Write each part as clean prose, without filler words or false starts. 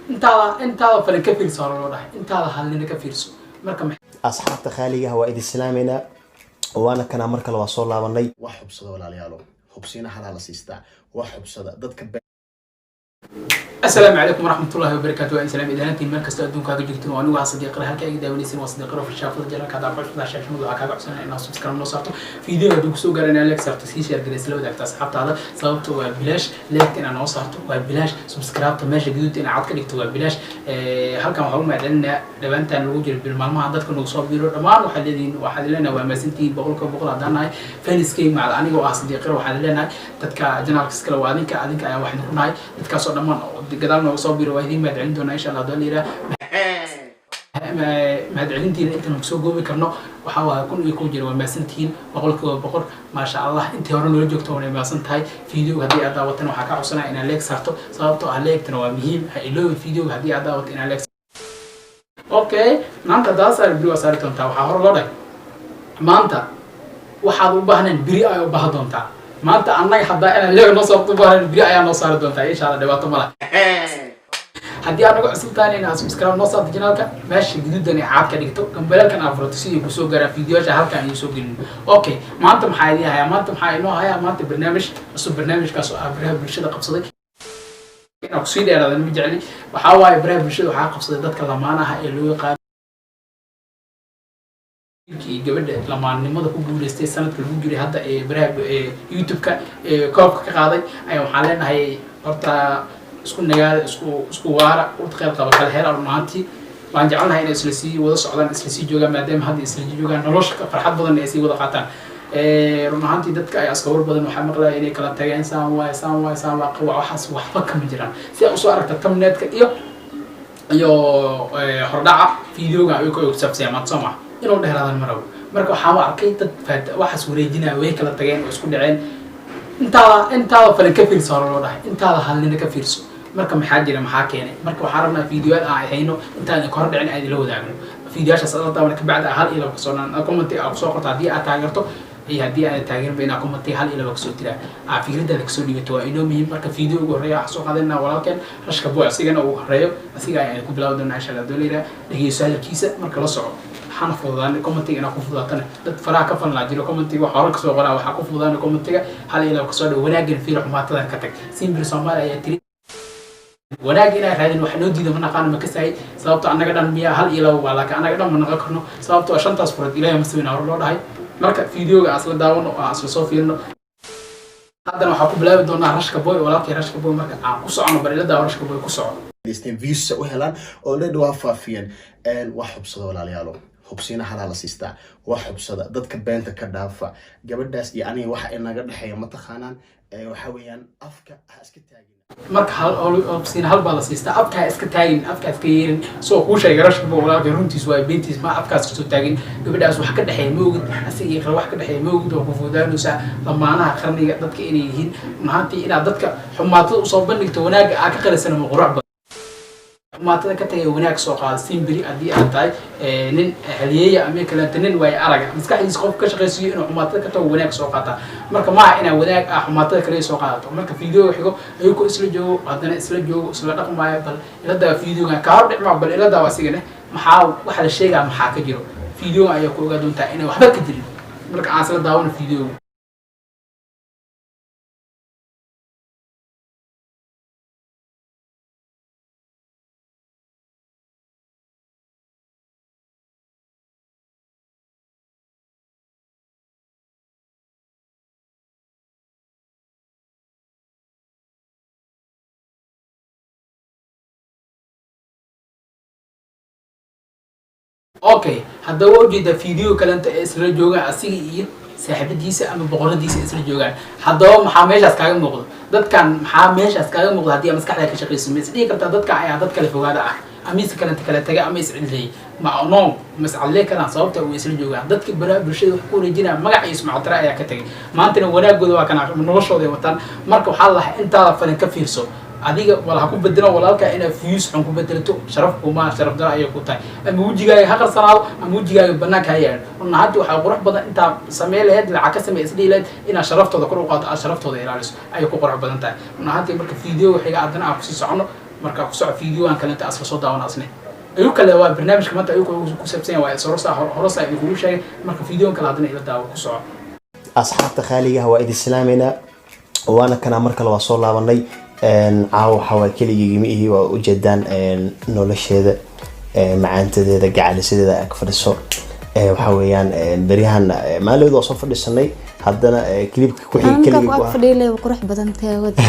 intaada falan ka fiirso loo dhahay intaada halina ka fiirso marka asxaabta khaaliga waa idin islaamina waana kana mar kale waa soo laabanay wax xubsada walaalayaal xubsiina xalaal la siistaa wax xubsada dadka السلام عليكم ورحمة الله وبركاته. وإن سلام إذا أنتم مركز تقدم كاجو جبتوا وأنا صديق له هالكي جدا ونسين وصديق له في الشافة الجنة كذا عبارة عن شاشة موضوع كذا عشان إنه سبسكرايب نصارته فيديو دوك سو قرنا لك صارت سيشة جلس لو دك تصحبت هذا صوت وبلاش لكن أنا وصارته وبلاش سبسكرايب تماشي جدود أنا عاد كده كتبوا بلاش هالكم معلومة معدلنا لو أنت نوجد بالمعلومة عندك نوصل بيرو أمان وحللنا ومسنتي بقول عندنا فانسكي مع الأني وأصديق له وحللنا تتك جنالك سكلا وأنك يا واحد نكون هاي تتك صار أمان قدرنا وصابير وهذين ما عندنا إن شاء الله دوليرة ما عندي أنت نكسو جوبي كرنا وحاول يكون جروا ما سنتين بقول ما شاء الله أنت هرنا لوجك تونا ما سنت هاي فيديو هذه أداوتنا وحكى عصنا إن ليك صارتو صارتو عليك تنوع مهم هيلو الفيديو هذه أداوت إن ليك أوكي ما أنت ده صار بريء صارت أنت وحاول الله ما أنت وحاول بهنا بريء أو بهدون تا ما أنت أنا حدا أنا ليه نصرت بهنا بريء أنا نصرت أنت إيش هذا دبعت ملا haddii aad nagu cusubtaan inaad subscribe noo saarto channelka meesha guduudani aad ka dhigto gambalkan aad furato si ay ku soo gaaraan fiidiyoosha halkan ay soo gelin okay maanta maxaa idin hayaa maanta inoo hayaa maanta barnaamij cusub barnaamijkaas oo ah baraha bulshada qabsaday inaan ku sii dheeraado ma jecli waxa waaye baraha bulshada waxaa qabsaday dadka lamaanaha ee loo yaqaan gabadha lamaannimada ku guuleystay sanadka lagu jiray hadda ee baraha YouTube-ka koobka ka qaaday ayaa waxaan leenahay horta isku nagaad isku waara oo qayb qaba kala heer armaantii waan jecelnahay in isla sii wada socdaan isla sii joogaan maadaama hadda isla joogaan nolosha farxad badan ay sii wada qaataan runaantii dadka ay askawar badan waxa maqlaa inay kala tageen saan waa qawa waxaas waxba kama jiraan si aad soo aragta thumbnail-ka iyo hordhaca fiidiyoga ay ku sabsiyaan madsama inuu dheeraadan maraw marka waxaan arkay dad waxaas wareejinaa way kala tageen oo isku dhaceen intaada falan ka fiirso loo dhahay intaada halina ka fiirso marka maxaa jira maxaa keenay marka waxaan rabnaa fiidiyoad aan hayno intaan ka hor dhicin ay la wadaagno fiidiyoashaas aad daawana ka bacda hal ila ka soo comment aad soo qorto hadii aad taageerto iyo hadii aad taageerba inaad comment hal ila ka soo tiraa fikradaada ka soo dhigato waa inoo muhiim marka fiidiyo ugu horeeya soo qaadana walaalkeen rashka buu asigana uu horeeyo asiga ay ku bilaawdo insha Allah doolira dhageyso hadalkiisa marka la soco waxaan fududaan commentiga inaan ku fududaatana dad faraha ka falnaa jiro commentiga wax hore ka soo qoraa waxa ku fududaan commentiga hal ila ka soo dhaw wanaagin fiiro xumaatada ka tag simbil Soomaali ayaa tiri wanaagin ay raadin wax noo diido ma naqaan ma kasay sababtoo anaga dhan miya hal ila waa laakiin anaga dhan ma naqan karno sababtoo shantaas furad ilaahay mas'uulina hor loo dhahay marka fiidiyoga asla daawano oo asla soo fiirno haddana waxa ku bilaabi doonaa rashka boy walaalkay rashka boy marka aan ku socono barilada rashka boy ku soco views u helaan oo la dhawa faafiyeen wax xubsada walaalayaal xubsiina xalaal la siistaa wax xubsada dadka beenta ka dhaafa gabadhaas iyo aniga waxa inaga dhaxeeyo ma taqaanaan waxa weeyaan afka ha iska taagin marka xubsiina hal baa la siistaa afka ha iska taagin afka iska yeerin soo ku sheegay rashka boy walaalkay runtiis waa beentiis ma afkaas ka soo taagin gabadhaas wax ka dhaxeeyo moogid asiga iyo wax ka dhaxeeyo moogid oo ku fuudaanaysa lamaanaha qarniga dadka inay yihiin mahantii inaad dadka xumaatada u soo bandhigto wanaaga aad ka qalisana ma qurux maatada ka tagay wanaag soo qaad simbiri hadii aad tahay nin haliyeeya ama kala tanin way araga maskaxdiisa qof ka shaqeysiyo inuu xumaatada ka tago wanaag soo qaata marka ma ina wanaag xumaatada kale soo qaadato marka fiidiyo xigo ay ku isla joogo hadana isla joogo isla dhaqmaayo bal ilada fiidiyoga ka hor dhicma bal ilada wasigana maxaa waxa la sheegaa maxaa ka jiro fiidiyoga ayaa ku ogaa doontaa inay waxba ka jirin marka aan isla daawano fiidiyoga اوكي هذا وجد فيديو كلامته اسلا جوغان اسيغي iyo saaxiibadiisa ama boqoradiisa isla joogaan hadaba maxaa meeshaas kaaga muuqdo dadkan maxaa meeshaas kaaga muuqdo hadii maskaxda ka shaqeyso ma isdii karta dadka ayaa dad kale fogaada ah amiis kala taga ama iscidlay ma no mas'alee kana sababta uu isla joogaan dadka baraha bulshada wax ku wareejinaa magac iyo sumcad dara ayaa ka tagay maantana wanaagooda waa kana noloshooda wataan marka waxa la inta falan ka fiirso adiga wala ku bedelo walaalka ina views xun ku bedelato sharaf kuma sharaf dara ay ku tahay ama wajigaaga haqar sanaado ama wajigaaga banaanka hayaan oo hadda waxa qurux badan inta sameeyay lacag ka sameeyay isdhiileed ina sharaftooda kor u qaado sharaftooda ilaaliso ay ku qurux badan tahay oo hadda marka video waxiga adana aan ku sii socono marka ku soco fiidiyoan kale inta asla soo daawan asne ayuu kale waa barnaamijka maanta ayuu ku saabsan waa sorosa horosa ay kugu sheegay marka fiidiyoan kale hadana ila daawo ku soco asxaabta khaaliga waa idin salaamayna waana kana mar kale waa soo laabanay caawa waxa waa keligii miihi waa ujeedaan nolosheeda macaantadeeda gacalisadeeda ag fadhiso waxa weeyaan bariyahan maalin waa soo fadhisanay haddana clipka ku xigay keligii waa fadhiilay qurux badan tahay wada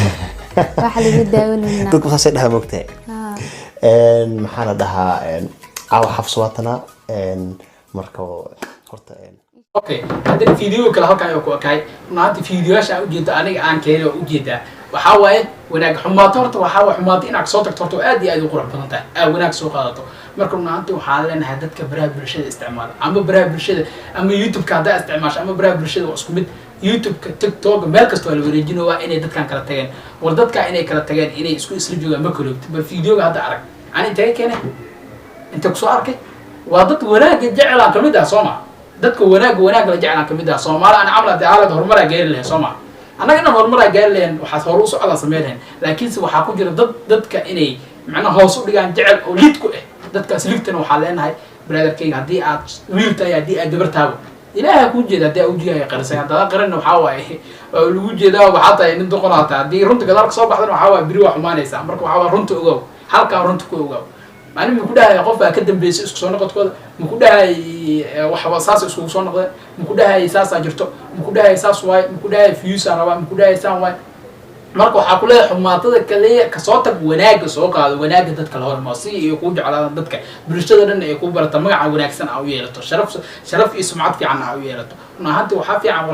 waxa laga daawanayna dadku saasay dhaha moogtahay maxaa la dhahaa caawa xafswaatana marka horta okay hadda fiidiyoo kale halkaan ay ku akay naanti fiidiyoasha aan u jeedo aniga aan keenay oo u jeedaa waxa waaye wanaag xumaato horta waxa waa xumaato inaad soo tagto horta aad iyo aad u qurux badan tahay aad wanaag soo qaadato marka naanti waxaan leenahay dadka baraha bulshada isticmaala ama baraha bulshada ama YouTube-ka hadda isticmaasho ama baraha bulshada waa isku mid YouTube-ka TikTok meel kasta waa la wareejino waa inay dadkan kala tageen war dadka inay kala tageen inay isku isla joogaan ma kala bal fiidiyooga hadda arag aan intee keenay inta ku soo arkay waa dad wanaag jecel aan kamid ah Soomaa dadka wanaag la jecel kamid ah Soomaali aan camal daalad horumar gaari lahayn Soomaa anagana horumar gaari lahayn waxa hor u socda sameeyeen laakiin si waxa ku jira dadka inay macna hoos u dhigaan jecel oo lid ku ah dadkaas ligtana waxa leenahay brotherkayga hadii aad wiiltay hadii aad gabartaabo ilaahay ku jeeda hadii aad u jihay qarisay hadda qaran waxa waaye lagu jeedaa waxa tahay in doqonaata hadii runta gadaal ka soo baxdan waxa waa biri wax xumaanaysa marka waxa waa runta ogow halka runta ku ogow أنا مكودها قفة كده بيس إسكسون نقط كده مكودها وحوا أساس إسكسون نقط مكودها أساس أجرته مكودها أساس واي مكودها فيوس أنا مكودها أساس واي مركو حقولها حماطة كلية كصوتك وناج سوق هذا وناج دتك الهور مصري يكون على دتك برشتنا إنه يكون برتمع وناج سنة أو يلته شرف اسمعت في عنها أو يلته ونهانتي وحافي عن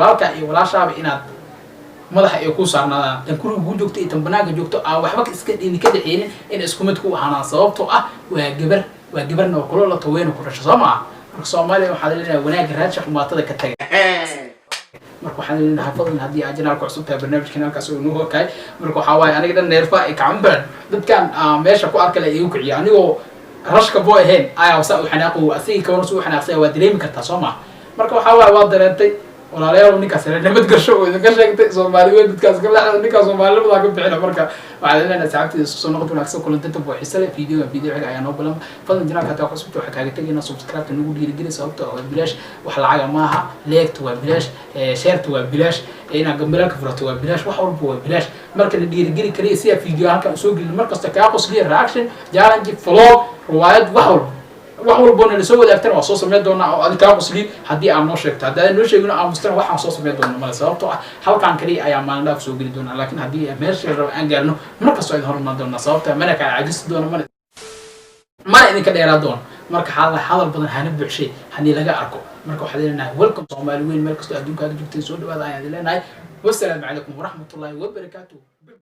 ولا شعب إناد madaxa ay ku saarnaadaan tan kuru ugu joogto ee tan banaaga joogto waxba iska dhini ka dhixeen in isku mid ku ahaana sababtoo ah waa gabarna oo kula la taween ku dhashay Soomaa marka Soomaaliya waxa la leeyahay wanaag raadshi xumaatada ka tagay marka waxa la leeyahay fadlan hadii ajnaal ku cusub tahay barnaamijkan halkaas oo noo kay marka waxa waay aniga dhan neerfa ay kaamban dadkan meesha ku arkay ay u kiciyo anigoo rashka boo ahayn ayaa waxa uu xanaaqo asii ka warsu xanaaqsay waa dareemi kartaa Soomaa marka waxa waay waa dareentay walaalayaal ninkaas nabad gasho oo idin ka sheegtay Soomaaliyeed dadkaas ka laacay ninkaas Soomaaliyeed ka bixina marka waxa leeyahay saacadii isku soo noqdo wanaagsan kulanta buu xiisale fiidiyoga ayaa noo balan fadlan jinaal ka cusubta waxa kaaga tagayna subscribe nagu dhiirigelin sababta oo bilaash wax lacag ma aha leegto waa bilaash share waa bilaash ina gambalka furato waa bilaash wax walba waa bilaash marka la dhiirigeli kariya si fiidiyo halka soo gelin markasta ka qosliya reaction challenge vlog riwaayad wax walba soo wadaagtan waa soo sameeyay doona oo adka qosli hadii aan noo sheegto hadii noo sheegno aan mustan waxaan soo sameeyay doona ma sababtoo ah halkaan kaliya ayaa maalin dhaaf soo geli doona laakiin hadii meesha rabo aan gaarno markasta ay hormaan doona sababta manaka caajis doona ma idinka dheeraa doona marka hadal badan hana buuxshay hadii laga arko marka waxa leenahay welcome Soomaaliyeed meel kasta adduunka joogtay soo dhawaada ayaan leenahay wassalaamu calaykum waraxmatullaahi wabarakaatuh